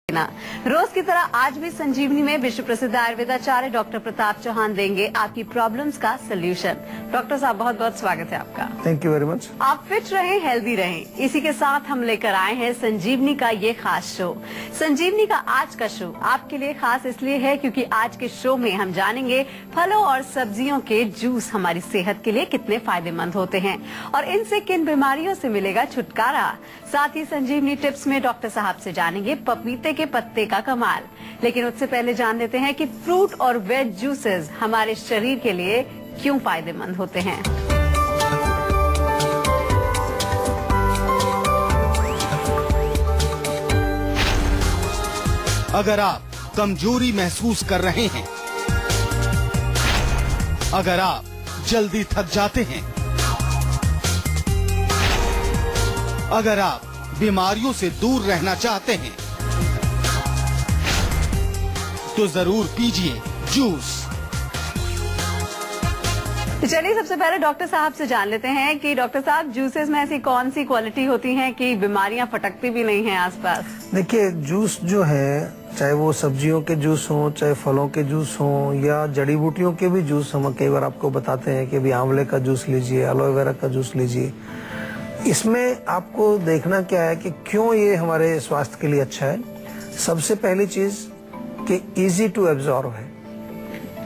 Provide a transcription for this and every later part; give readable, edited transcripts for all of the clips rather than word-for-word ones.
ना रोज की तरह आज भी संजीवनी में विश्व प्रसिद्ध आयुर्वेदाचार्य डॉक्टर प्रताप चौहान देंगे आपकी प्रॉब्लम्स का सलूशन। डॉक्टर साहब बहुत बहुत स्वागत है आपका। Thank you very much. आप फिट रहें, हेल्दी रहें, इसी के साथ हम लेकर आए हैं संजीवनी का ये खास शो। संजीवनी का आज का शो आपके लिए खास इसलिए है क्योंकि आज के शो में हम जानेंगे फलों और सब्जियों के जूस हमारी सेहत के लिए कितने फायदेमंद होते हैं और इनसे किन बीमारियों से मिलेगा छुटकारा। साथ ही संजीवनी टिप्स में डॉक्टर साहब से जानेंगे पपीते के पत्ते का कमाल। लेकिन उससे पहले जान लेते हैं कि फ्रूट और वेज जूसेस हमारे शरीर के लिए क्यों फायदेमंद होते हैं। अगर आप कमजोरी महसूस कर रहे हैं, अगर आप जल्दी थक जाते हैं, अगर आप बीमारियों से दूर रहना चाहते हैं, तो जरूर पीजिए जूस। चलिए सबसे पहले डॉक्टर साहब से जान लेते हैं कि डॉक्टर साहब जूसेस में ऐसी कौन सी क्वालिटी होती है कि बीमारियां फटकती भी नहीं हैं आसपास। देखिए, जूस जो है, चाहे वो सब्जियों के जूस हों, चाहे फलों के जूस हों या जड़ी बूटियों के भी जूस, हम कई बार आपको बताते हैं कि भी आंवले का जूस लीजिए, एलोवेरा का जूस लीजिए। इसमें आपको देखना क्या है कि क्यों ये हमारे स्वास्थ्य के लिए अच्छा है। सबसे पहली चीज कि इजी टू एब्जॉर्ब है,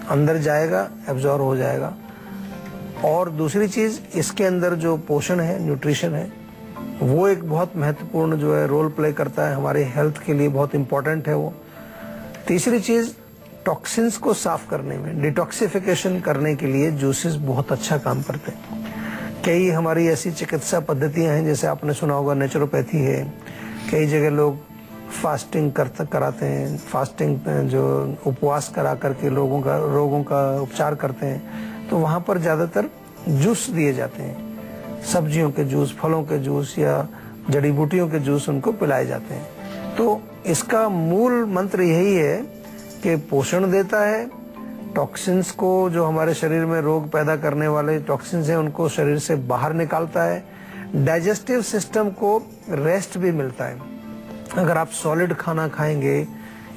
अंदर जाएगा, एब्जॉर्ब हो जाएगा। और दूसरी चीज, इसके अंदर जो पोषण है, न्यूट्रिशन है, वो एक बहुत महत्वपूर्ण जो है रोल प्ले करता है, हमारे हेल्थ के लिए बहुत इंपॉर्टेंट है वो। तीसरी चीज, टॉक्सिन्स को साफ करने में, डिटॉक्सिफिकेशन करने के लिए जूसेस बहुत अच्छा काम करते हैं। कई हमारी ऐसी चिकित्सा पद्धतियां हैं, जैसे आपने सुना होगा नेचुरोपैथी है। कई जगह लोग फास्टिंग कराते हैं, फास्टिंग जो उपवास करा करके रोगों का उपचार करते हैं, तो वहां पर ज्यादातर जूस दिए जाते हैं, सब्जियों के जूस, फलों के जूस या जड़ी बूटियों के जूस उनको पिलाए जाते हैं। तो इसका मूल मंत्र यही है कि पोषण देता है, टॉक्सिन्स को, जो हमारे शरीर में रोग पैदा करने वाले टॉक्सिन्स हैं, उनको शरीर से बाहर निकालता है। डाइजेस्टिव सिस्टम को रेस्ट भी मिलता है। अगर आप सॉलिड खाना खाएंगे,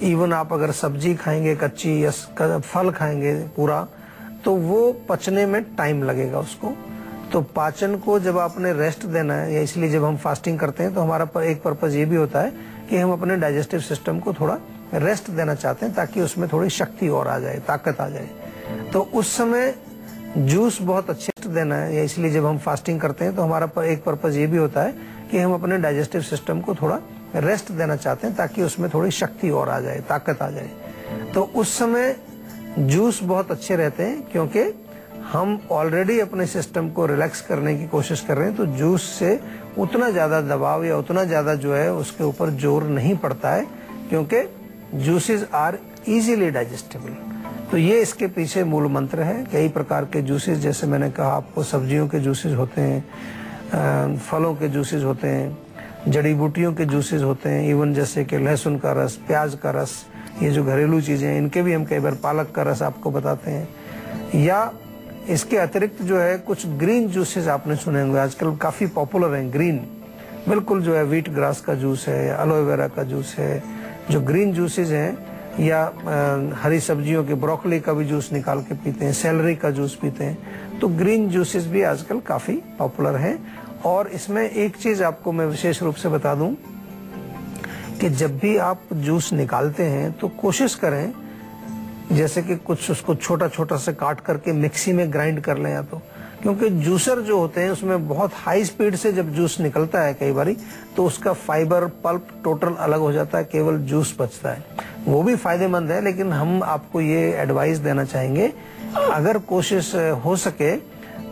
इवन आप अगर सब्जी खाएंगे कच्ची या फल खाएंगे पूरा, तो वो पचने में टाइम लगेगा उसको। तो पाचन को जब आपने रेस्ट देना है, या इसलिए जब हम फास्टिंग करते हैं तो हमारा एक पर्पज ये भी होता है कि हम अपने डाइजेस्टिव सिस्टम को थोड़ा रेस्ट देना चाहते हैं, ताकि उसमें थोड़ी शक्ति और आ जाए, ताकत आ जाए। तो उस समय जूस बहुत अच्छे देना है, या इसलिए जब हम फास्टिंग करते हैं तो हमारा एक पर्पज ये भी होता है कि हम अपने डाइजेस्टिव सिस्टम को थोड़ा रेस्ट देना चाहते हैं, ताकि उसमें थोड़ी शक्ति और आ जाए, ताकत आ जाए। तो उस समय जूस बहुत अच्छे रहते हैं, क्योंकि हम ऑलरेडी अपने सिस्टम को रिलैक्स करने की कोशिश कर रहे हैं। तो जूस से उतना ज्यादा दबाव या उतना ज्यादा जो है उसके ऊपर जोर नहीं पड़ता है, क्योंकि जूसेस आर इजीली डाइजेस्टेबल। तो ये इसके पीछे मूल मंत्र है। कई प्रकार के जूसेस, जैसे मैंने कहा आपको, सब्जियों के जूसेस होते हैं, फलों के जूसेस होते हैं, जड़ी बूटियों के जूसेस होते हैं, इवन जैसे कि लहसुन का रस, प्याज का रस, ये जो घरेलू चीजें हैं, इनके भी हम कई बार पालक का रस आपको बताते हैं। या इसके अतिरिक्त जो है कुछ ग्रीन जूसेस आपने सुने होंगे, आजकल काफी पॉपुलर हैं ग्रीन, बिल्कुल जो है व्हीट ग्रास का जूस है, एलोवेरा का जूस है, जो ग्रीन जूसेस हैं। या हरी सब्जियों के, ब्रोकली का भी जूस निकाल के पीते हैं, सेलरी का जूस पीते हैं। तो ग्रीन जूसेस भी आजकल काफी पॉपुलर हैं। और इसमें एक चीज आपको मैं विशेष रूप से बता दूं कि जब भी आप जूस निकालते हैं तो कोशिश करें जैसे कि कुछ उसको छोटा छोटा से काट करके मिक्सी में ग्राइंड कर लें, या तो, क्योंकि जूसर जो होते हैं उसमें बहुत हाई स्पीड से जब जूस निकलता है कई बारी, तो उसका फाइबर पल्प टोटल अलग हो जाता है, केवल जूस बचता है। वो भी फायदेमंद है, लेकिन हम आपको ये एडवाइस देना चाहेंगे, अगर कोशिश हो सके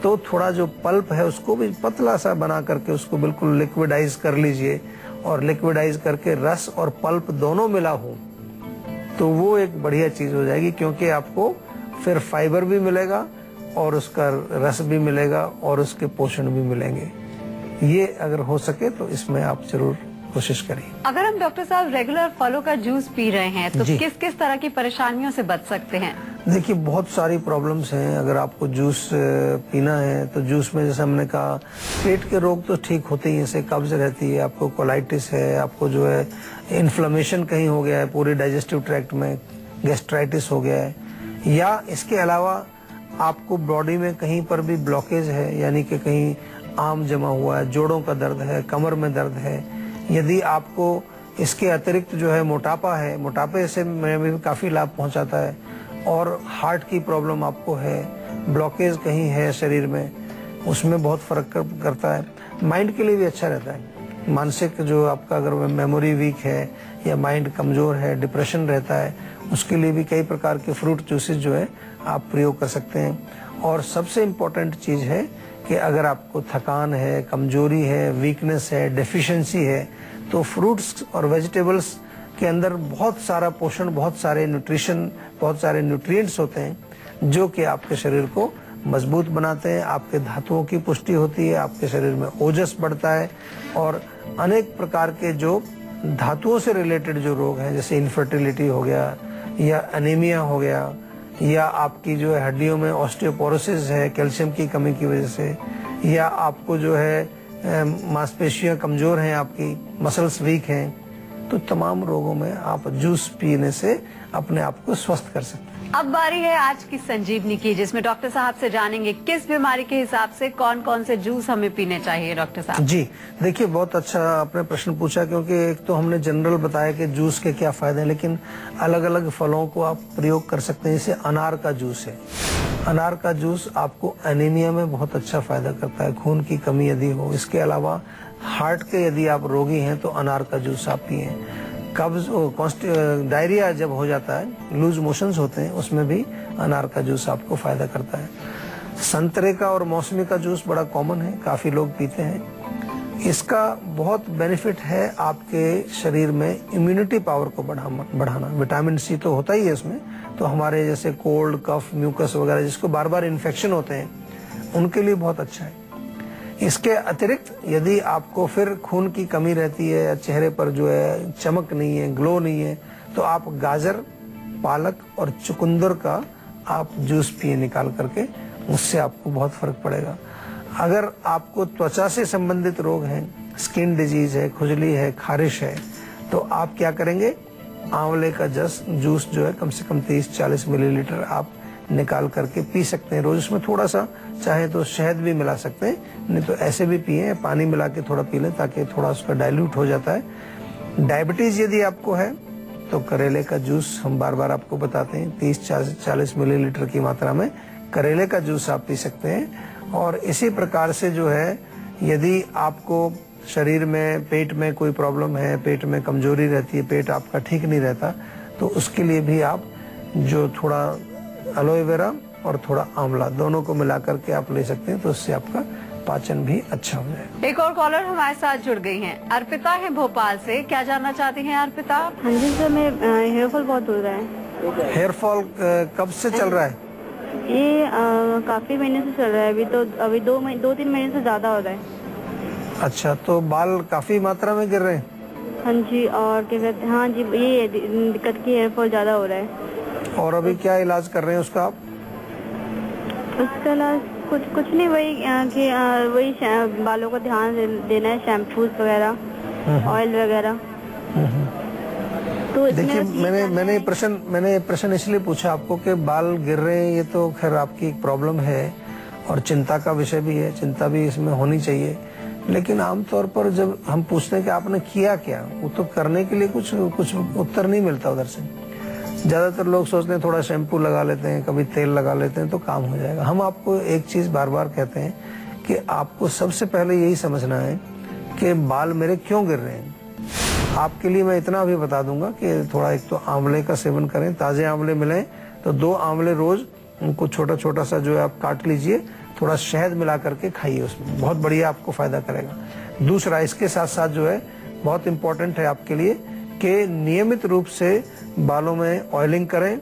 तो थोड़ा जो पल्प है उसको भी पतला सा बना करके उसको बिल्कुल लिक्विडाइज कर लीजिए, और लिक्विडाइज करके रस और पल्प दोनों मिला हो तो वो एक बढ़िया चीज हो जाएगी, क्योंकि आपको फिर फाइबर भी मिलेगा और उसका रस भी मिलेगा और उसके पोषण भी मिलेंगे। ये अगर हो सके तो इसमें आप जरूर कोशिश करिए। अगर हम डॉक्टर साहब रेगुलर फलों का जूस पी रहे हैं तो किस किस तरह की परेशानियों से बच सकते हैं? देखिए बहुत सारी प्रॉब्लम्स हैं। अगर आपको जूस पीना है तो जूस में जैसे हमने कहा पेट के रोग तो ठीक होते ही, जैसे कब्ज रहती है, आपको कोलाइटिस है, आपको जो है इन्फ्लेमेशन कहीं हो गया है पूरे डाइजेस्टिव ट्रैक्ट में, गैस्ट्राइटिस हो गया है, या इसके अलावा आपको बॉडी में कहीं पर भी ब्लॉकेज है, यानी कि कहीं आम जमा हुआ है, जोड़ों का दर्द है, कमर में दर्द है, यदि आपको इसके अतिरिक्त जो है मोटापा है, मोटापे से में भी काफ़ी लाभ पहुंचाता है, और हार्ट की प्रॉब्लम आपको है, ब्लॉकेज कहीं है शरीर में, उसमें बहुत फर्क करता है। माइंड के लिए भी अच्छा रहता है। मानसिक जो आपका अगर मेमोरी वीक है या माइंड कमज़ोर है, डिप्रेशन रहता है, उसके लिए भी कई प्रकार के फ्रूट जूसेस जो है आप प्रयोग कर सकते हैं। और सबसे इम्पोर्टेंट चीज़ है कि अगर आपको थकान है, कमजोरी है, वीकनेस है, डेफिशिएंसी है, तो फ्रूट्स और वेजिटेबल्स के अंदर बहुत सारा पोषण, बहुत सारे न्यूट्रिशन, बहुत सारे न्यूट्रिएंट्स होते हैं जो कि आपके शरीर को मजबूत बनाते हैं, आपके धातुओं की पुष्टि होती है, आपके शरीर में ओजस बढ़ता है, और अनेक प्रकार के जो धातुओं से रिलेटेड जो रोग हैं, जैसे इनफर्टिलिटी हो गया या एनीमिया हो गया, या आपकी जो है हड्डियों में ऑस्टियोपोरोसिस है कैल्शियम की कमी की वजह से, या आपको जो है मांसपेशियां कमजोर हैं, आपकी मसल्स वीक हैं, तो तमाम रोगों में आप जूस पीने से अपने आप को स्वस्थ कर सकते हैं। अब बारी है आज की संजीवनी की, जिसमें डॉक्टर साहब से जानेंगे किस बीमारी के हिसाब से कौन कौन से जूस हमें पीने चाहिए। डॉक्टर साहब जी देखिए, बहुत अच्छा आपने प्रश्न पूछा, क्योंकि एक तो हमने जनरल बताया कि जूस के क्या फायदे हैं, लेकिन अलग अलग फलों को आप प्रयोग कर सकते हैं। जैसे अनार का जूस है, अनार का जूस आपको एनीमिया में बहुत अच्छा फायदा करता है, खून की कमी यदि हो। इसके अलावा हार्ट के यदि आप रोगी हैं तो अनार का जूस आप पिए। कब्ज, डायरिया जब हो जाता है, लूज मोशंस होते हैं, उसमें भी अनार का जूस आपको फायदा करता है। संतरे का और मौसमी का जूस बड़ा कॉमन है, काफी लोग पीते हैं। इसका बहुत बेनिफिट है आपके शरीर में इम्यूनिटी पावर को बढ़ाना। विटामिन सी तो होता ही है इसमें, तो हमारे जैसे कोल्ड, कफ, म्यूकस वगैरह जिसको बार बार इन्फेक्शन होते हैं, उनके लिए बहुत अच्छा है। इसके अतिरिक्त यदि आपको फिर खून की कमी रहती है या चेहरे पर जो है चमक नहीं है, ग्लो नहीं है, तो आप गाजर, पालक और चुकंदर का आप जूस पिए निकाल करके, उससे आपको बहुत फर्क पड़ेगा। अगर आपको त्वचा से संबंधित रोग हैं, स्किन डिजीज है, खुजली है, खारिश है, तो आप क्या करेंगे, आंवले का जूस जो है कम से कम 30-40 मिलीलीटर आप निकाल करके पी सकते हैं रोज। उसमें थोड़ा सा चाहे तो शहद भी मिला सकते हैं, नहीं तो ऐसे भी पिए, पानी मिला के थोड़ा पी लें ताकि थोड़ा उसका डाइल्यूट हो जाता है। डायबिटीज यदि आपको है तो करेले का जूस हम बार बार आपको बताते हैं, 30-40 मिलीलीटर की मात्रा में करेले का जूस आप पी सकते हैं। और इसी प्रकार से जो है यदि आपको शरीर में, पेट में कोई प्रॉब्लम है, पेट में कमजोरी रहती है, पेट आपका ठीक नहीं रहता, तो उसके लिए भी आप जो थोड़ा एलोवेरा और थोड़ा आंवला दोनों को मिला करके आप ले सकते हैं, तो उससे आपका पाचन भी अच्छा हो जाएगा। एक और कॉलर हमारे साथ जुड़ गई हैं, अर्पिता है भोपाल से। क्या जानना चाहती हैं अर्पिता? हाँ जी सर, मैं हेयर फॉल बहुत हो रहा है। हेयर फॉल कब से चल रहा है? ये काफी महीने से चल रहा है। अभी 2-3 महीने से ज्यादा हो रहा है। अच्छा, तो बाल काफी मात्रा में गिर रहे हैं? हाँ जी, और क्या कहते हैं, हाँ जी, ये दिक्कत की हेयर फॉल ज्यादा हो रहा है। और अभी क्या इलाज कर रहे हैं उसका आप? उसका इलाज कुछ नहीं, वही बालों का ध्यान देना है, शैम्पूज वगैरह, ऑयल वगैरह। तो देखिए, मैंने प्रश्न इसलिए पूछा आपको कि बाल गिर रहे हैं, ये तो खैर आपकी एक प्रॉब्लम है और चिंता का विषय भी है, चिंता भी इसमें होनी चाहिए। लेकिन आमतौर पर जब हम पूछते हैं कि आपने किया क्या, वो तो करने के लिए कुछ उत्तर नहीं मिलता उधर से। ज्यादातर लोग सोचते हैं थोड़ा शैम्पू लगा लेते हैं, कभी तेल लगा लेते हैं तो काम हो जाएगा। हम आपको एक चीज बार बार कहते हैं कि आपको सबसे पहले यही समझना है कि बाल मेरे क्यों गिर रहे हैं। आपके लिए मैं इतना भी बता दूंगा कि थोड़ा एक तो आंवले का सेवन करें, ताजे आंवले मिले तो 2 आंवले रोज, उनको छोटा छोटा सा जो है आप काट लीजिए, थोड़ा शहद मिला करके खाइए, उसमें बहुत बढ़िया आपको फायदा करेगा। दूसरा, इसके साथ साथ जो है बहुत इम्पोर्टेंट है आपके लिए कि नियमित रूप से बालों में ऑयलिंग करें,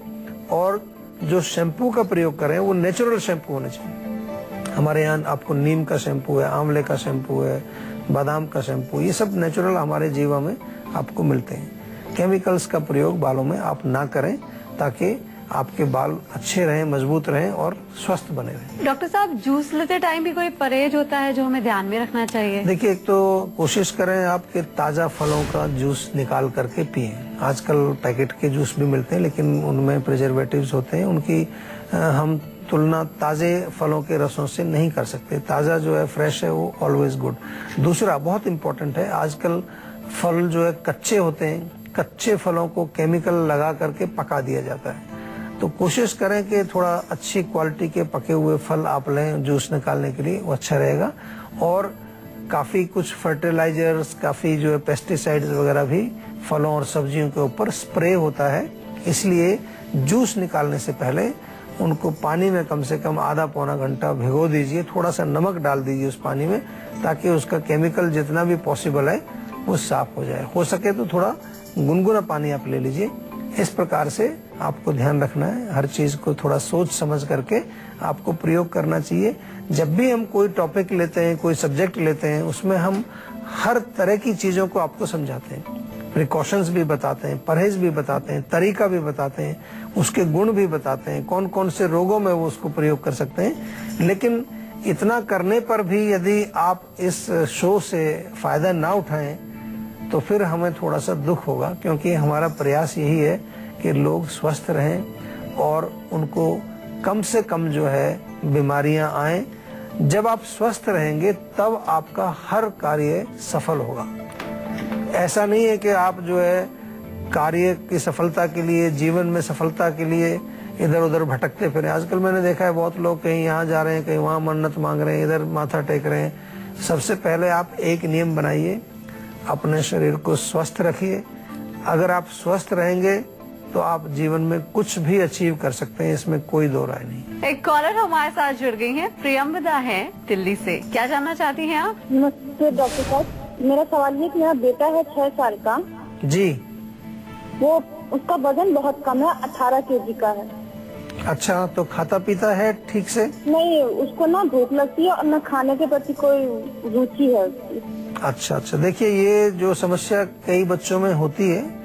और जो शैम्पू का प्रयोग करें वो नेचुरल शैम्पू होने चाहिए। हमारे यहाँ आपको नीम का शैम्पू है, आंवले का शैम्पू है, बादाम का शैम्पू, ये सब नेचुरल हमारे जीवा में आपको मिलते हैं। केमिकल्स का प्रयोग बालों में आप ना करें, ताकि आपके बाल अच्छे रहें, मजबूत रहें और स्वस्थ बने रहें। डॉक्टर साहब, जूस लेते टाइम भी कोई परहेज होता है जो हमें ध्यान में रखना चाहिए? देखिए, एक तो कोशिश करें आपके ताजा फलों का जूस निकाल करके पिएं। आजकल पैकेट के जूस भी मिलते हैं लेकिन उनमें प्रिजर्वेटिव्स होते हैं, उनकी हम तुलना ताजे फलों के रसों से नहीं कर सकते। ताजा जो है, फ्रेश है, वो ऑलवेज गुड। दूसरा बहुत इम्पोर्टेंट है, आजकल फल जो है कच्चे होते हैं, कच्चे फलों को केमिकल लगा करके पका दिया जाता है। तो कोशिश करें कि थोड़ा अच्छी क्वालिटी के पके हुए फल आप लें जूस निकालने के लिए, वो अच्छा रहेगा। और काफी कुछ फर्टिलाइजर्स, काफी जो है पेस्टिसाइड्स वगैरह भी फलों और सब्जियों के ऊपर स्प्रे होता है, इसलिए जूस निकालने से पहले उनको पानी में कम से कम आधा पौना घंटा भिगो दीजिए। थोड़ा सा नमक डाल दीजिए उस पानी में, ताकि उसका केमिकल जितना भी पॉसिबल है वो साफ हो जाए। हो सके तो थोड़ा गुनगुना पानी आप ले लीजिए। इस प्रकार से आपको ध्यान रखना है, हर चीज को थोड़ा सोच समझ करके आपको प्रयोग करना चाहिए। जब भी हम कोई टॉपिक लेते हैं, कोई सब्जेक्ट लेते हैं, उसमें हम हर तरह की चीजों को आपको समझाते हैं, प्रिकॉशंस भी बताते हैं, परहेज भी बताते हैं, तरीका भी बताते हैं, उसके गुण भी बताते हैं, कौन कौन से रोगों में वो उसको प्रयोग कर सकते हैं। लेकिन इतना करने पर भी यदि आप इस शो से फायदा ना उठाएं तो फिर हमें थोड़ा सा दुख होगा, क्योंकि हमारा प्रयास यही है कि लोग स्वस्थ रहें और उनको कम से कम जो है बीमारियां आए। जब आप स्वस्थ रहेंगे तब आपका हर कार्य सफल होगा। ऐसा नहीं है कि आप जो है कार्य की सफलता के लिए, जीवन में सफलता के लिए इधर उधर भटकते फिरें। आजकल मैंने देखा है बहुत लोग कहीं यहाँ जा रहे हैं, कहीं वहाँ मन्नत मांग रहे हैं, इधर माथा टेक रहे हैं। सबसे पहले आप एक नियम बनाइए, अपने शरीर को स्वस्थ रखिए। अगर आप स्वस्थ रहेंगे तो आप जीवन में कुछ भी अचीव कर सकते हैं, इसमें कोई दो राय नहीं। एक कॉलर हमारे साथ जुड़ गई हैं, प्रियंवदा है दिल्ली से। क्या जानना चाहती हैं आप? नमस्ते डॉक्टर साहब, मेरा सवाल ये कि मेरा बेटा है 6 साल का जी। वो उसका वजन बहुत कम है, 18 kg का है। अच्छा, तो खाता पीता है ठीक से? नहीं, उसको ना भूख लगती है और न खाने के प्रति कोई रुचि है उसकी। अच्छा, देखिए, ये जो समस्या कई बच्चों में होती है,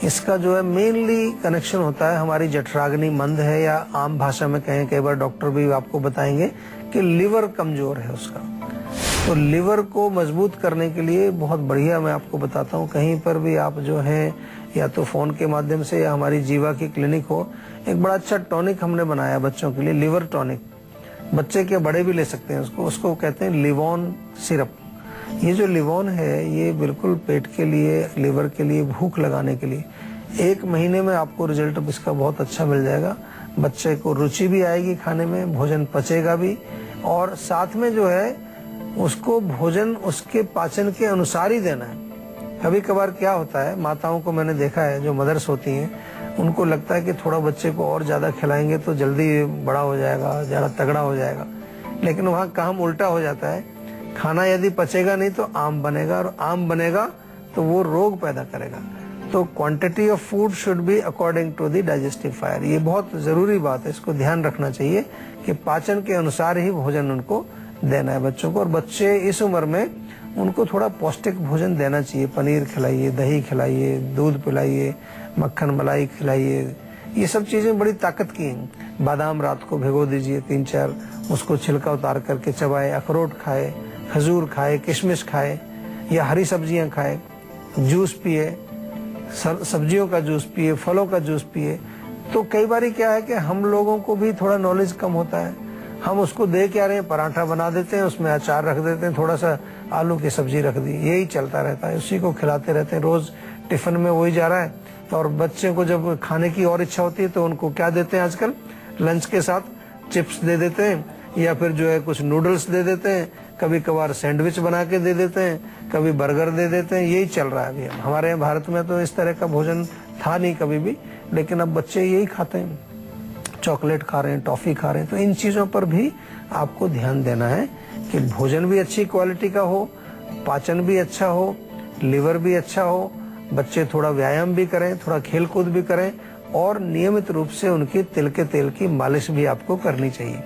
इसका जो है मेनली कनेक्शन होता है हमारी जठराग्नि मंद है, या आम भाषा में कहें, कई बार डॉक्टर भी आपको बताएंगे कि लिवर कमजोर है उसका। तो लिवर को मजबूत करने के लिए बहुत बढ़िया मैं आपको बताता हूँ, कहीं पर भी आप जो है या तो फोन के माध्यम से या हमारी जीवा की क्लिनिक हो, एक बड़ा अच्छा टॉनिक हमने बनाया बच्चों के लिए, लिवर टॉनिक। बच्चे के बड़े भी ले सकते हैं उसको कहते हैं लिवोन सिरप। ये जो लिवोन है ये बिल्कुल पेट के लिए, लिवर के लिए, भूख लगाने के लिए 1 महीने में आपको रिजल्ट इसका बहुत अच्छा मिल जाएगा। बच्चे को रुचि भी आएगी खाने में, भोजन पचेगा भी, और साथ में जो है उसको भोजन उसके पाचन के अनुसार ही देना है। कभी कभार क्या होता है, माताओं को मैंने देखा है जो मदर्स होती हैं, उनको लगता है कि थोड़ा बच्चे को और ज्यादा खिलाएंगे तो जल्दी बड़ा हो जाएगा, ज्यादा तगड़ा हो जाएगा, लेकिन वहाँ काम उल्टा हो जाता है। खाना यदि पचेगा नहीं तो आम बनेगा, और आम बनेगा तो वो रोग पैदा करेगा। तो quantity of food should be according to the digestive fire. ये बहुत जरूरी बात है, इसको ध्यान रखना चाहिए कि पाचन के अनुसार ही भोजन उनको देना है बच्चों को। और बच्चे इस उम्र में उनको थोड़ा पौष्टिक भोजन देना चाहिए। पनीर खिलाइए, दही खिलाइए, दूध पिलाइए, मक्खन मलाई खिलाइए, ये सब चीजें बड़ी ताकत की हैं। बादाम रात को भिगो दीजिए 3-4, उसको छिलका उतार करके चबाए, अखरोट खाए, खजूर खाए, किशमिश खाए, या हरी सब्जियां खाए, जूस पिए, सब्जियों का जूस पिए, फलों का जूस पिए। तो कई बार क्या है कि हम लोगों को भी थोड़ा नॉलेज कम होता है, हम उसको दे क्या रहे हैं, पराठा बना देते हैं, उसमें अचार रख देते हैं, थोड़ा सा आलू की सब्जी रख दी, यही चलता रहता है, उसी को खिलाते रहते हैं, रोज टिफिन में वही जा रहा है। और बच्चे को जब खाने की और इच्छा होती है तो उनको क्या देते हैं आजकल, लंच के साथ चिप्स दे देते हैं, या फिर जो है कुछ नूडल्स दे देते हैं, कभी कभार सैंडविच बना के दे देते हैं, कभी बर्गर दे देते हैं, यही चल रहा है अभी। हमारे यहाँ भारत में तो इस तरह का भोजन था नहीं कभी भी, लेकिन अब बच्चे यही खाते हैं, चॉकलेट खा रहे हैं, टॉफी खा रहे हैं। तो इन चीजों पर भी आपको ध्यान देना है कि भोजन भी अच्छी क्वालिटी का हो, पाचन भी अच्छा हो, लिवर भी अच्छा हो, बच्चे थोड़ा व्यायाम भी करें, थोड़ा खेल कूद भी करें, और नियमित रूप से उनकी तिल के तेल की मालिश भी आपको करनी चाहिए।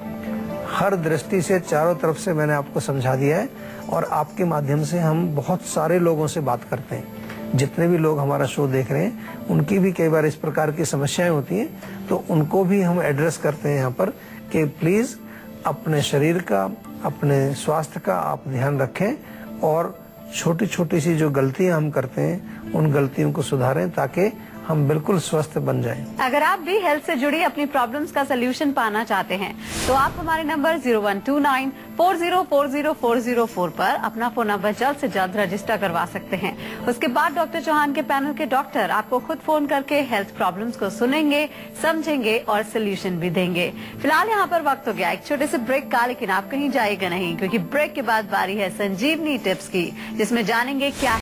हर दृष्टि से, चारों तरफ से मैंने आपको समझा दिया है, और आपके माध्यम से हम बहुत सारे लोगों से बात करते हैं। जितने भी लोग हमारा शो देख रहे हैं उनकी भी कई बार इस प्रकार की समस्याएं होती हैं, तो उनको भी हम एड्रेस करते हैं यहाँ पर कि प्लीज अपने शरीर का, अपने स्वास्थ्य का आप ध्यान रखें और छोटी छोटी सी जो गलतियां हम करते हैं उन गलतियों को सुधारें ताकि हम बिल्कुल स्वस्थ बन जाएं। अगर आप भी हेल्थ से जुड़ी अपनी प्रॉब्लम्स का सोल्यूशन पाना चाहते हैं तो आप हमारे नंबर 0129404004 पर अपना फोन नंबर जल्द से जल्द रजिस्टर करवा सकते हैं। उसके बाद डॉक्टर चौहान के पैनल के डॉक्टर आपको खुद फोन करके हेल्थ प्रॉब्लम्स को सुनेंगे, समझेंगे और सोल्यूशन भी देंगे। फिलहाल यहाँ पर वक्त हो गया एक छोटे से ब्रेक का, लेकिन आप कहीं जाइएगा नहीं, क्योंकि ब्रेक के बाद बारी है संजीवनी टिप्स की, जिसमें जानेंगे क्या